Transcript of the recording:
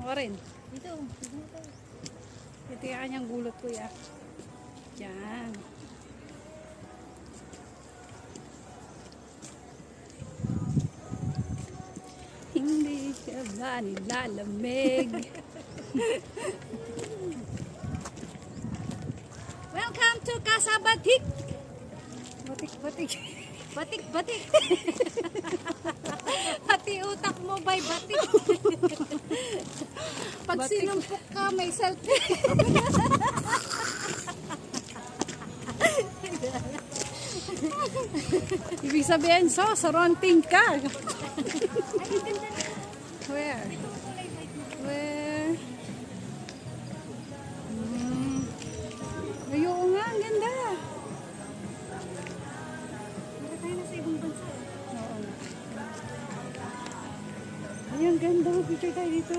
Ako rin. Dito. Ito yung kanyang gulot ko ya. Yan. Hindi siya ba nilalamig? Welcome to Casa Batik. Batik, batik. Batik, batik. Pati utak mo ba'y batik? Pag batik. Sinumpok ka, may selfie. Ibig sabihin, soronting ka. Where? Where? Ayoko nga, ang ganda. Wala tayo na sa ibang bansa. Oo. Ay, ang ganda. Picture tayo dito.